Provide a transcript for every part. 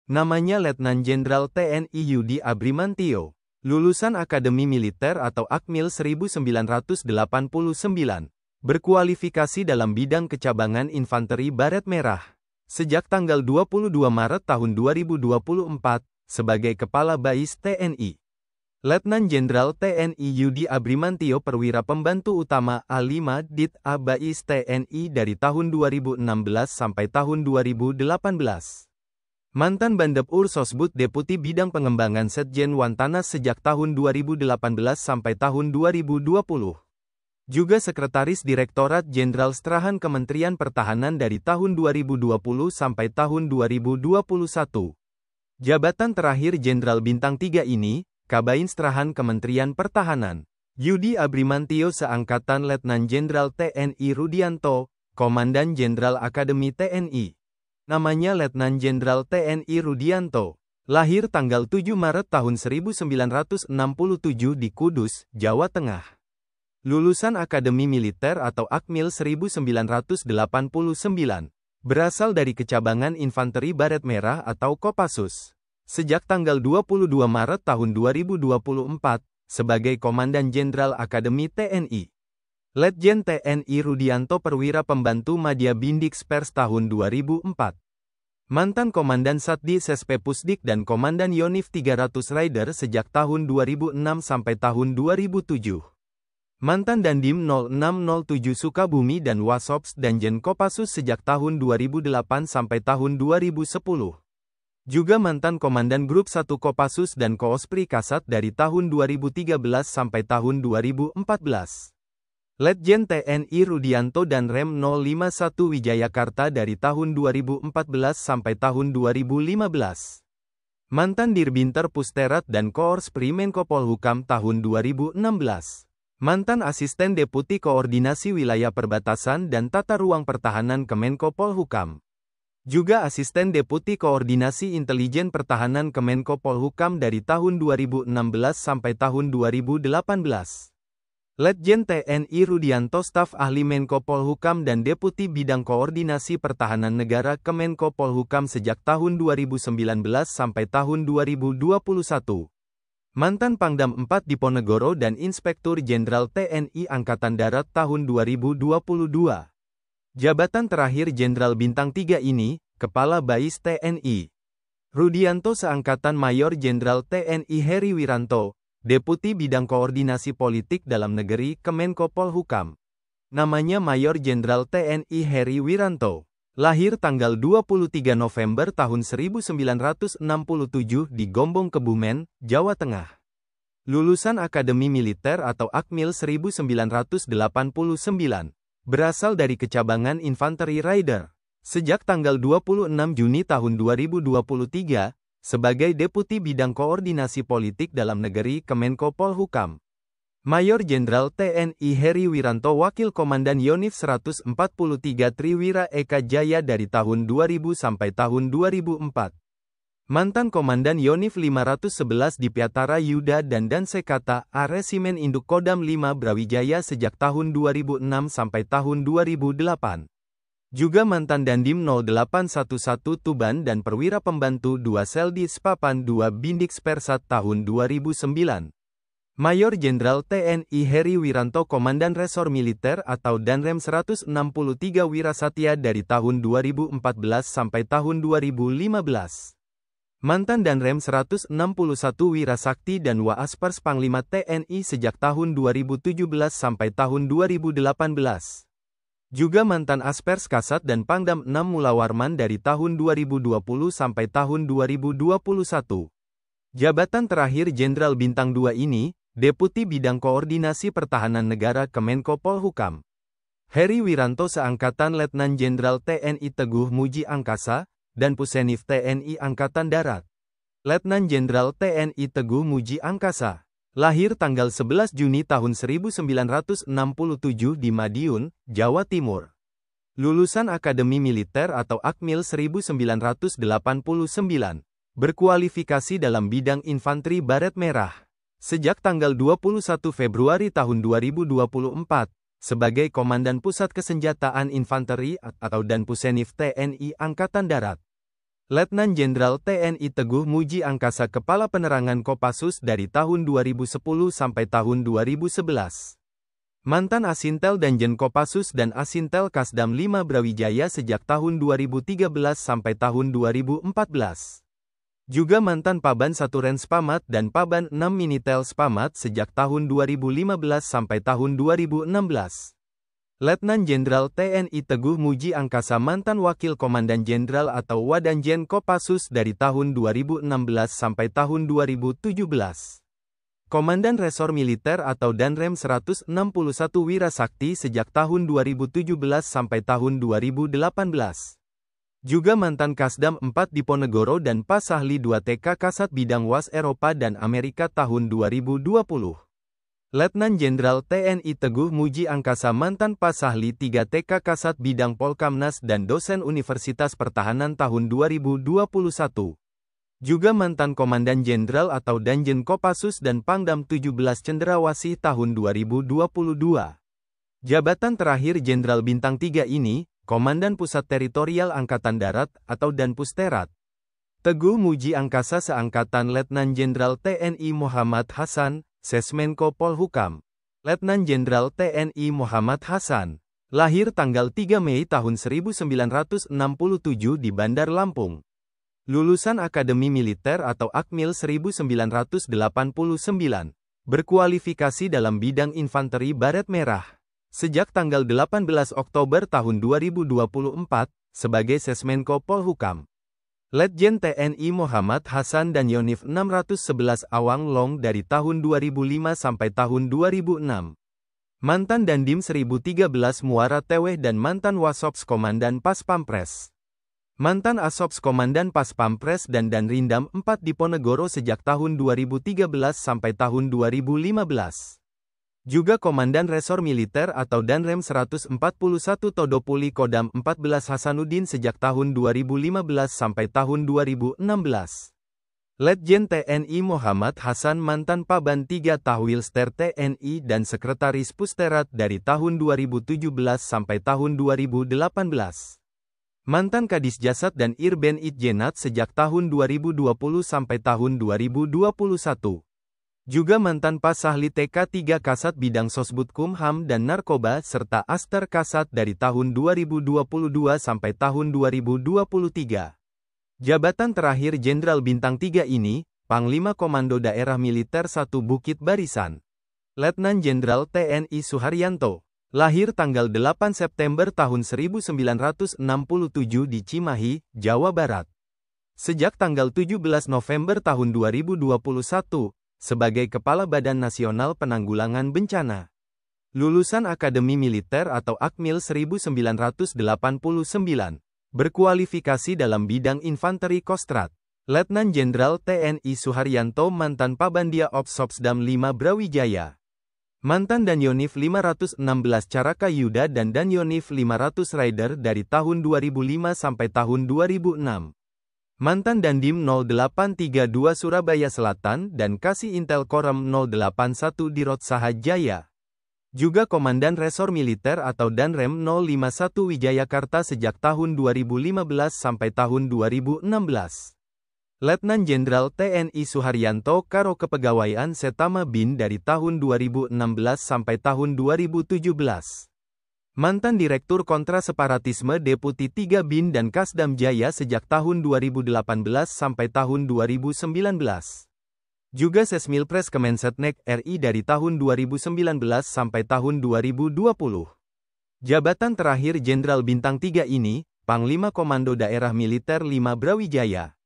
Namanya Letnan Jenderal TNI Yudi Abrimantio. Lulusan Akademi Militer atau Akmil 1989. Berkualifikasi dalam bidang kecabangan infanteri baret merah. Sejak tanggal 22 Maret tahun 2024, sebagai Kepala Bais TNI. Letnan Jenderal TNI Yudi Abrimantio perwira pembantu utama A5 Dit A Bais TNI dari tahun 2016 sampai tahun 2018. Mantan Bandep Ursosbud Deputi Bidang Pengembangan Setjen Wantanas sejak tahun 2018 sampai tahun 2020. Juga Sekretaris Direktorat Jenderal Strahan Kementerian Pertahanan dari tahun 2020 sampai tahun 2021. Jabatan terakhir Jenderal Bintang 3 ini, Kabain Strahan Kementerian Pertahanan. Yudi Abrimantio seangkatan Letnan Jenderal TNI Rudianto, Komandan Jenderal Akademi TNI. Namanya Letnan Jenderal TNI Rudianto. Lahir tanggal 7 Maret tahun 1967 di Kudus, Jawa Tengah. Lulusan Akademi Militer atau Akmil 1989. Berasal dari Kecabangan Infanteri Baret Merah atau Kopassus. Sejak tanggal 22 Maret tahun 2024, sebagai Komandan Jenderal Akademi TNI. Letjen TNI Rudianto perwira pembantu Madya Bindix Pers tahun 2004. Mantan Komandan Satdi Sespe Pusdik dan Komandan Yonif 300 Rider sejak tahun 2006 sampai tahun 2007. Mantan Dandim 0607 Sukabumi dan Wasops Danjen Kopassus sejak tahun 2008 sampai tahun 2010. Juga mantan Komandan Grup 1 Kopassus dan Koospri Kasat dari tahun 2013 sampai tahun 2014. Letjen TNI Rudianto dan Rem 051 Wijayakarta dari tahun 2014 sampai tahun 2015. Mantan Dirbinter Pusterat dan Koorspri Menko Polhukam tahun 2016. Mantan Asisten Deputi Koordinasi Wilayah Perbatasan dan Tata Ruang Pertahanan Kemenko Polhukam. Juga Asisten Deputi Koordinasi Intelijen Pertahanan Kemenko Polhukam dari tahun 2016 sampai tahun 2018. Letjen TNI Rudianto Staf Ahli Menko Polhukam dan Deputi Bidang Koordinasi Pertahanan Negara Kemenko Polhukam sejak tahun 2019 sampai tahun 2021. Mantan Pangdam 4 Diponegoro dan Inspektur Jenderal TNI Angkatan Darat tahun 2022. Jabatan terakhir Jenderal Bintang 3 ini, Kepala Bais TNI. Rudianto seangkatan Mayor Jenderal TNI Heri Wiranto, Deputi Bidang Koordinasi Politik Dalam Negeri Kemenko Polhukam. Namanya Mayor Jenderal TNI Heri Wiranto. Lahir tanggal 23 November tahun 1967 di Gombong Kebumen, Jawa Tengah. Lulusan Akademi Militer atau Akmil 1989. Berasal dari Kecabangan Infanteri Rider. Sejak tanggal 26 Juni tahun 2023, sebagai Deputi Bidang Koordinasi Politik Dalam Negeri Kemenko Polhukam. Mayor Jenderal TNI Heri Wiranto Wakil Komandan Yonif 143 Triwira Eka Jaya dari tahun 2000 sampai tahun 2004. Mantan Komandan Yonif 511 di Piatara Yuda dan Dansekata A Resimen Induk Kodam 5 Brawijaya sejak tahun 2006 sampai tahun 2008. Juga mantan Dandim 0811 Tuban dan perwira pembantu 2 Seldis Papan 2 Bindix Persat tahun 2009. Mayor Jenderal TNI Heri Wiranto Komandan Resor Militer atau Danrem 163 Wirasatya dari tahun 2014 sampai tahun 2015. Mantan Danrem 161 Wirasakti dan Waaspers Panglima TNI sejak tahun 2017 sampai tahun 2018. Juga mantan Aspers Kasat dan Pangdam 6 Mulawarman dari tahun 2020 sampai tahun 2021. Jabatan terakhir Jenderal Bintang 2 ini, Deputi Bidang Koordinasi Pertahanan Negara Kemenko Polhukam. Heri Wiranto seangkatan Letnan Jenderal TNI Teguh Muji Angkasa, dan Pusenif TNI Angkatan Darat. Letnan Jenderal TNI Teguh Muji Angkasa. Lahir tanggal 11 Juni tahun 1967 di Madiun, Jawa Timur. Lulusan Akademi Militer atau Akmil 1989. Berkualifikasi dalam bidang infanteri baret merah. Sejak tanggal 21 Februari tahun 2024, sebagai Komandan Pusat Kesenjataan Infanteri atau Danpusenif TNI Angkatan Darat. Letnan Jenderal TNI Teguh Muji Angkasa Kepala Penerangan Kopassus dari tahun 2010 sampai tahun 2011. Mantan Asintel Danjen Kopassus dan Asintel Kasdam 5 Brawijaya sejak tahun 2013 sampai tahun 2014. Juga mantan Paban 1 Rens Pamat dan Paban 6 Minitel Spamat sejak tahun 2015 sampai tahun 2016. Letnan Jenderal TNI Teguh Muji Angkasa mantan Wakil Komandan Jenderal atau Wadanjen Kopassus dari tahun 2016 sampai tahun 2017. Komandan Resor Militer atau Danrem 161 Wirasakti sejak tahun 2017 sampai tahun 2018. Juga mantan Kasdam 4 Diponegoro dan Pasahli 2 TK Kasat Bidang Was Eropa dan Amerika tahun 2020. Letnan Jenderal TNI Teguh Muji Angkasa mantan Pasahli 3 TK Kasat Bidang Polkamnas dan dosen Universitas Pertahanan tahun 2021. Juga mantan Komandan Jenderal atau Danjen Kopassus dan Pangdam 17 Cendrawasih tahun 2022. Jabatan terakhir Jenderal Bintang 3 ini, Komandan Pusat Teritorial Angkatan Darat atau Danpusterat. Teguh Muji Angkasa seangkatan Letnan Jenderal TNI Muhammad Hasan, Sesmenko Polhukam. Letnan Jenderal TNI Muhammad Hasan. Lahir tanggal 3 Mei tahun 1967 di Bandar Lampung. Lulusan Akademi Militer atau Akmil 1989. Berkualifikasi dalam bidang infanteri baret merah. Sejak tanggal 18 Oktober tahun 2024, sebagai Sesmenko Polhukam. Letjen TNI Muhammad Hasan dan Yonif 611 Awang Long dari tahun 2005 sampai tahun 2006. Mantan Dandim 1013 Muara Teweh dan mantan Wasops Komandan Pas Pampres. Mantan Asops Komandan Pas Pampres dan Danrindam 4 Diponegoro sejak tahun 2013 sampai tahun 2015. Juga Komandan Resor Militer atau Danrem 141 Todopuli Kodam 14 Hasanuddin sejak tahun 2015 sampai tahun 2016. Letjen TNI Muhammad Hasan mantan Paban 3 Tahwilster TNI dan Sekretaris Pusterat dari tahun 2017 sampai tahun 2018. Mantan Kadis Jasad dan Irben Itjenat sejak tahun 2020 sampai tahun 2021. Juga mantan Pasahli TK 3 Kasat Bidang Sosbudkumham dan Narkoba serta Aster Kasat dari tahun 2022 sampai tahun 2023. Jabatan terakhir Jenderal Bintang 3 ini, Panglima Komando Daerah Militer 1 Bukit Barisan. Letnan Jenderal TNI Suharyanto. Lahir tanggal 8 September tahun 1967 di Cimahi, Jawa Barat. Sejak tanggal 17 November tahun 2021, sebagai Kepala Badan Nasional Penanggulangan Bencana. Lulusan Akademi Militer atau Akmil 1989. Berkualifikasi dalam bidang infanteri Kostrat. Letnan Jenderal TNI Suharyanto mantan Pabandia Opsopsdam 5 Brawijaya. Mantan Danyonif 516 Caraka Yuda dan Danyonif 500 Rider dari tahun 2005 sampai tahun 2006. Mantan Dandim 0832 Surabaya Selatan dan Kasih Intel Korem 081 di Rotsaha Jaya. Juga Komandan Resor Militer atau Danrem 051 Wijayakarta sejak tahun 2015 sampai tahun 2016. Letnan Jenderal TNI Suharyanto Karo Kepegawaian Setama Bin dari tahun 2016 sampai tahun 2017. Mantan Direktur Kontra Separatisme Deputi 3 Bin dan Kasdam Jaya sejak tahun 2018 sampai tahun 2019. Juga Sesmilpres Kemensetnek RI dari tahun 2019 sampai tahun 2020. Jabatan terakhir Jenderal Bintang 3 ini, Panglima Komando Daerah Militer 5 Brawijaya.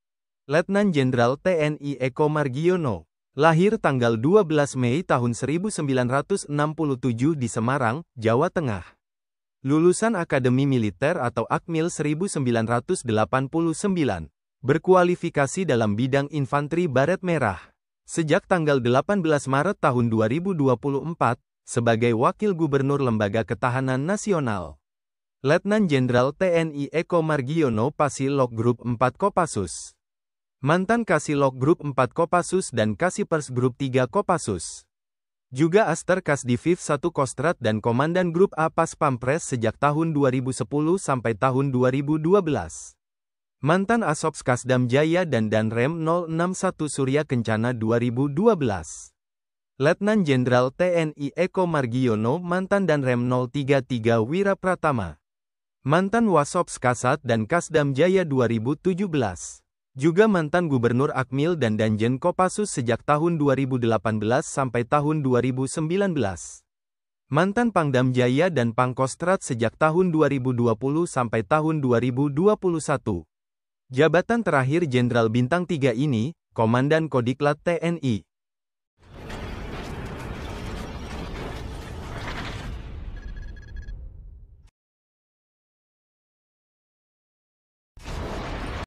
Letnan Jenderal TNI Eko Margiono. Lahir tanggal 12 Mei tahun 1967 di Semarang, Jawa Tengah. Lulusan Akademi Militer atau Akmil 1989. Berkualifikasi dalam bidang infanteri baret merah. Sejak tanggal 18 Maret tahun 2024, sebagai Wakil Gubernur Lembaga Ketahanan Nasional. Letnan Jenderal TNI Eko Margiono Pasilok Grup 4 Kopassus. Mantan Kasilok Grup 4 Kopassus dan Kasipers Grup 3 Kopassus. Juga Aster Kasdiviv 1 Kostrat dan Komandan Grup A Pas Pampres sejak tahun 2010 sampai tahun 2012. Mantan Asop Kasdam Jaya dan Danrem 061 Surya Kencana 2012. Letnan Jenderal TNI Eko Margiono mantan Danrem 033 Wira Pratama. Mantan Wasop Kasat dan Kasdam Jaya 2017. Juga mantan Gubernur Akmil dan Danjen Kopassus sejak tahun 2018 sampai tahun 2019. Mantan Pangdam Jaya dan Pangkostrat sejak tahun 2020 sampai tahun 2021. Jabatan terakhir Jenderal Bintang 3 ini, Komandan Kodiklat TNI.